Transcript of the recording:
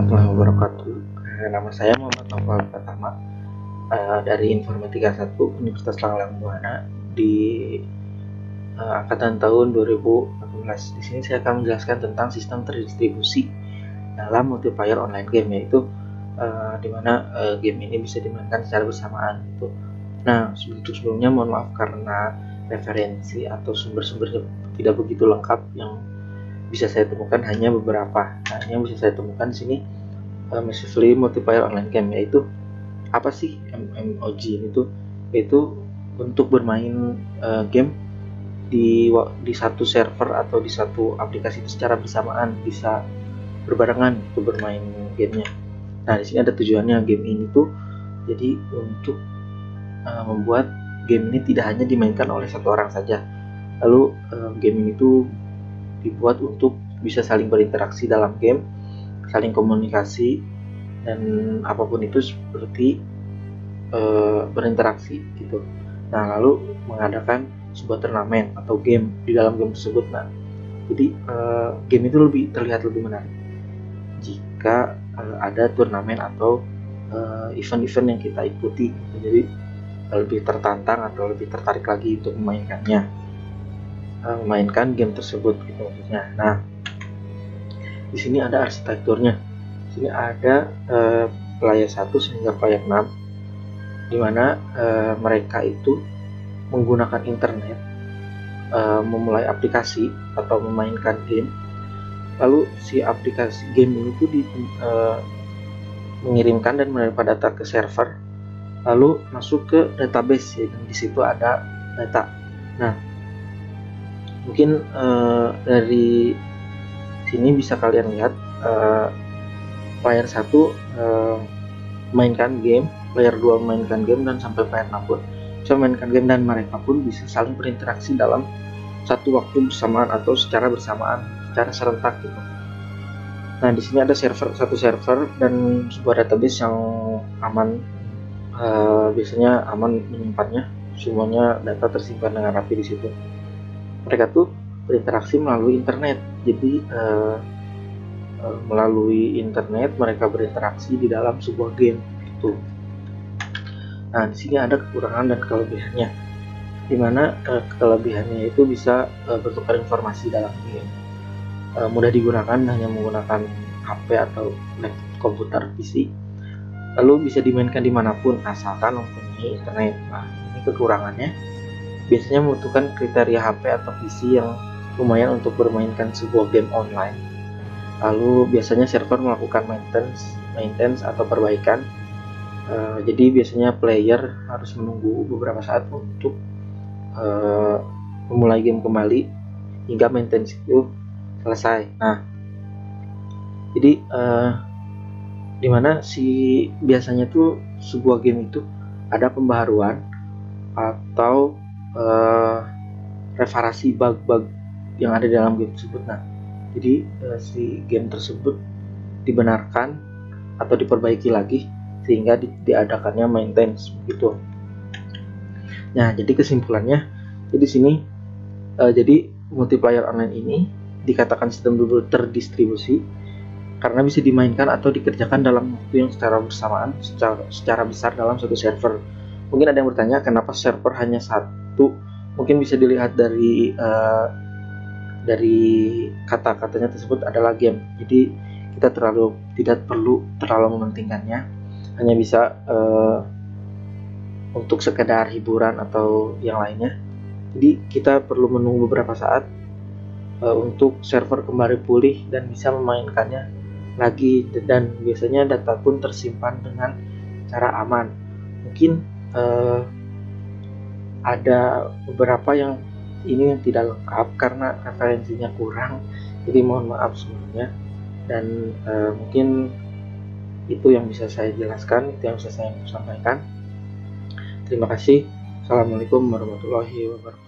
warahmatullahi wabarakatuh. Nama saya Muhammad Novel Pratama dari Informatika 1 Universitas Langlang Buana di angkatan tahun 2018. Di sini saya akan menjelaskan tentang sistem terdistribusi dalam multiplayer online game, yaitu di mana game ini bisa dimainkan secara bersamaan. Nah, sebelumnya mohon maaf karena referensi atau sumber-sumbernya tidak begitu lengkap. Yang bisa saya temukan hanya beberapa. Nah, yang bisa saya temukan di sini massively multiplayer online game, yaitu apa sih MMOG itu? Yaitu untuk bermain game di satu server atau di satu aplikasi itu secara bersamaan, bisa berbarengan itu bermain gamenya. Nah, di sini ada tujuannya game ini tuh jadi untuk membuat game ini tidak hanya dimainkan oleh satu orang saja. Lalu game ini tuh dibuat untuk bisa saling berinteraksi dalam game, saling komunikasi, dan apapun itu seperti berinteraksi gitu. Nah, lalu mengadakan sebuah turnamen atau game di dalam game tersebut. Nah, jadi game itu terlihat lebih menarik jika ada turnamen atau event-event yang kita ikuti. Jadi lebih tertantang atau lebih tertarik lagi untuk memainkan game tersebut gitu maksudnya. Nah, di sini ada arsitekturnya. Di sini ada player 1 hingga player 6, di mana mereka itu menggunakan internet, memulai aplikasi atau memainkan game. Lalu si aplikasi game ini tuh mengirimkan dan menerima data ke server, lalu masuk ke database, ya, dan di situ ada data. Nah, mungkin dari sini bisa kalian lihat player 1 mainkan game, player 2 mainkan game, dan sampai player 6 pun bisa mainkan game, dan mereka pun bisa saling berinteraksi dalam satu waktu bersamaan atau secara bersamaan, secara serentak gitu. Nah, di sini ada satu server dan sebuah database yang aman, biasanya aman menyimpannya, semuanya data tersimpan dengan rapi di situ. Mereka tuh berinteraksi melalui internet, jadi melalui internet mereka berinteraksi di dalam sebuah game itu. Nah, di sini ada kekurangan dan kelebihannya, dimana kelebihannya itu bisa bertukar informasi dalam game, mudah digunakan hanya menggunakan HP atau laptop komputer PC, lalu bisa dimainkan dimanapun asalkan mempunyai internet. Nah, ini kekurangannya, biasanya membutuhkan kriteria HP atau PC yang lumayan untuk bermainkan sebuah game online. Lalu biasanya server melakukan maintenance atau perbaikan. Jadi biasanya player harus menunggu beberapa saat untuk memulai game kembali hingga maintenance itu selesai. Nah, jadi dimana biasanya tuh sebuah game itu ada pembaharuan atau reparasi bug-bug yang ada dalam game tersebut. Nah, jadi si game tersebut dibenarkan atau diperbaiki lagi sehingga diadakannya maintenance begitu. Nah, jadi kesimpulannya, jadi sini jadi multiplayer online ini dikatakan sistem terdistribusi karena bisa dimainkan atau dikerjakan dalam waktu yang secara bersamaan, secara besar dalam satu server. Mungkin ada yang bertanya kenapa server hanya satu. Mungkin bisa dilihat dari kata-katanya tersebut adalah game. Jadi kita tidak perlu terlalu mementingkannya, hanya bisa untuk sekedar hiburan atau yang lainnya. Jadi kita perlu menunggu beberapa saat untuk server kembali pulih dan bisa memainkannya lagi, dan biasanya data pun tersimpan dengan cara aman. Mungkin ada beberapa yang tidak lengkap karena referensinya kurang, jadi mohon maaf sebelumnya. Dan mungkin itu yang bisa saya jelaskan, itu yang bisa saya sampaikan. Terima kasih. Assalamualaikum warahmatullahi wabarakatuh.